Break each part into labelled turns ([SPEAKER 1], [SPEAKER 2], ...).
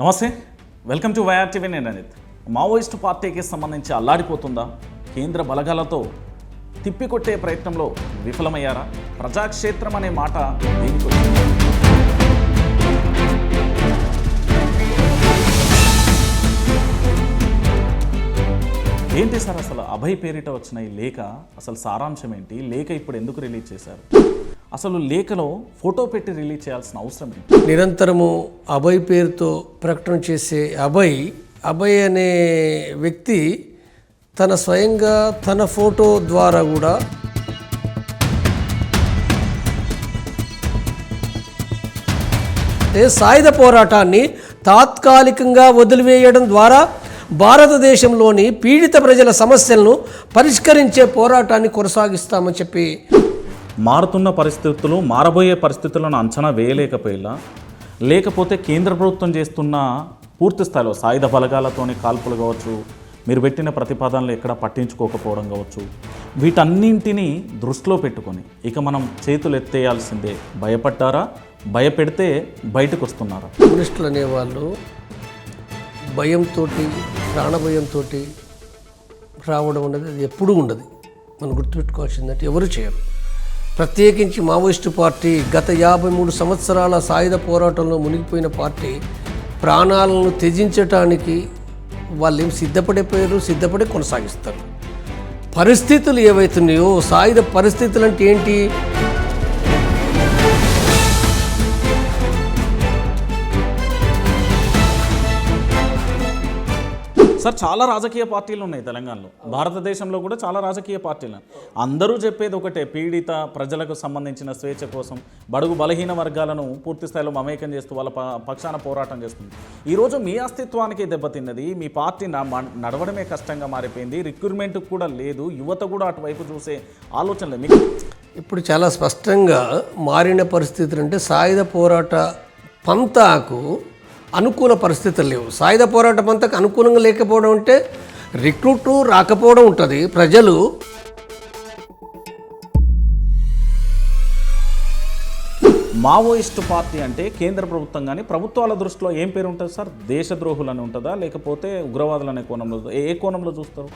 [SPEAKER 1] నమస్తే, welcome to YR TV. నేను Anith. Maoist పార్టీకి సంబంధించి అల్లాడిపోతుందా? కేంద్ర బలగాలతో తిప్పికొట్టే ప్రయత్నంలో విఫలమయ్యారా? ప్రజాక్షేత్రం అనే మాట దేనికి వచ్చింది? ఏంటి సార్ అసలు అభయ్ పేరిట వచ్చిన ఈ లేఖ అసలు సారాంశం ఏంటి? లేఖ ఇప్పుడు ఎందుకు రిలీజ్ చేశారు? అసలు లేఖలో ఫోటో పెట్టి రిలీజ్ చేయాల్సిన అవసరం ఏంటి?
[SPEAKER 2] నిరంతరము అభయ్ పేరుతో ప్రకటన చేసే అభయ్ అనే వ్యక్తి తన స్వయంగా తన ఫోటో ద్వారా కూడా సాయుధ పోరాటాన్ని తాత్కాలికంగా వదిలివేయడం ద్వారా భారతదేశంలోని పీడిత ప్రజల సమస్యలను పరిష్కరించే పోరాటాన్ని కొనసాగిస్తామని చెప్పి
[SPEAKER 1] మారుతున్న పరిస్థితులు, మారబోయే పరిస్థితులను అంచనా వేయలేకపోయినా, లేకపోతే కేంద్ర ప్రభుత్వం చేస్తున్న పూర్తి స్థాయిలో సాయుధ బలగాలతోని కాల్పులు కావచ్చు, మీరు పెట్టిన ప్రతిపాదనలు ఎక్కడ పట్టించుకోకపోవడం కావచ్చు, వీటన్నింటినీ దృష్టిలో పెట్టుకొని ఇక మనం చేతులు ఎత్తేయాల్సిందే. భయపడ్డారా? భయపెడితే బయటకు వస్తున్నారా?
[SPEAKER 2] కమ్యూనిస్టులు అనేవాళ్ళు భయంతో, ప్రాణభయంతో రావడం అనేది అది ఎప్పుడూ ఉండదు. మనం గుర్తుపెట్టుకోవాల్సిందంటే ఎవరు చేయరు. ప్రత్యేకించి మావోయిస్టు పార్టీ గత 53 సంవత్సరాల సాయుధ పోరాటంలో మునిగిపోయిన పార్టీ ప్రాణాలను త్యజించటానికి వాళ్ళు ఏం సిద్ధపడి కొనసాగిస్తారు. పరిస్థితులు ఏవైతున్నాయో, సాయుధ పరిస్థితులు అంటే ఏంటి?
[SPEAKER 1] సార్, చాలా రాజకీయ పార్టీలు ఉన్నాయి తెలంగాణలో, భారతదేశంలో కూడా చాలా రాజకీయ పార్టీలు. అందరూ చెప్పేది ఒకటే, పీడిత ప్రజలకు సంబంధించిన స్వేచ్ఛ కోసం బడుగు బలహీన వర్గాలను పూర్తి స్థాయిలో మమేకం చేస్తూ వాళ్ళ పక్షాన పోరాటం చేస్తుంది. ఈరోజు మీ అస్తిత్వానికి దెబ్బతిన్నది. మీ పార్టీ నడవడమే కష్టంగా మారిపోయింది. రిక్రూట్మెంట్ కూడా లేదు. యువత కూడా అటువైపు చూసే ఆలోచనలు మీకు
[SPEAKER 2] ఇప్పుడు చాలా స్పష్టంగా మారిన పరిస్థితులు అంటే సాయుధ పోరాట పంతాకు అనుకూల పరిస్థితులు లేవు. సాయుధ పోరాట పంతకు అనుకూలంగా లేకపోవడం అంటే రిక్రూటు రాకపోవడం ఉంటుంది. ప్రజలు
[SPEAKER 1] మావోయిస్టు పార్టీ అంటే కేంద్ర ప్రభుత్వం కానీ ప్రభుత్వాల దృష్టిలో ఏం పేరు ఉంటుంది సార్? దేశద్రోహులు అని ఉంటుందా, లేకపోతే ఉగ్రవాదులు అనే కోణంలో, ఏ కోణంలో చూస్తారు?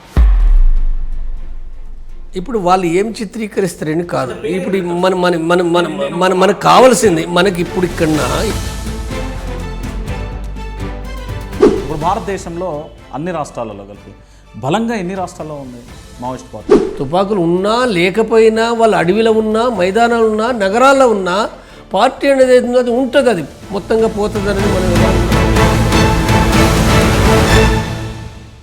[SPEAKER 2] ఇప్పుడు వాళ్ళు ఏం చిత్రీకరిస్తారని కాదు. ఇప్పుడు మనకు కావాల్సింది, మనకి ఇప్పుడు ఇక్కడ
[SPEAKER 1] ఇప్పుడు భారతదేశంలో అన్ని రాష్ట్రాలలో కలిపి బలంగా ఎన్ని రాష్ట్రాల్లో ఉంది మావోయిస్ట్ పార్టీ?
[SPEAKER 2] తుపాకులు ఉన్నా లేకపోయినా, వాళ్ళు అడవిలో ఉన్నా, మైదానాలు ఉన్నా, నగరాల్లో ఉన్నా, పార్టీ అనేది ఉంటుంది. అది మొత్తంగా పోతుంది అనేది మనం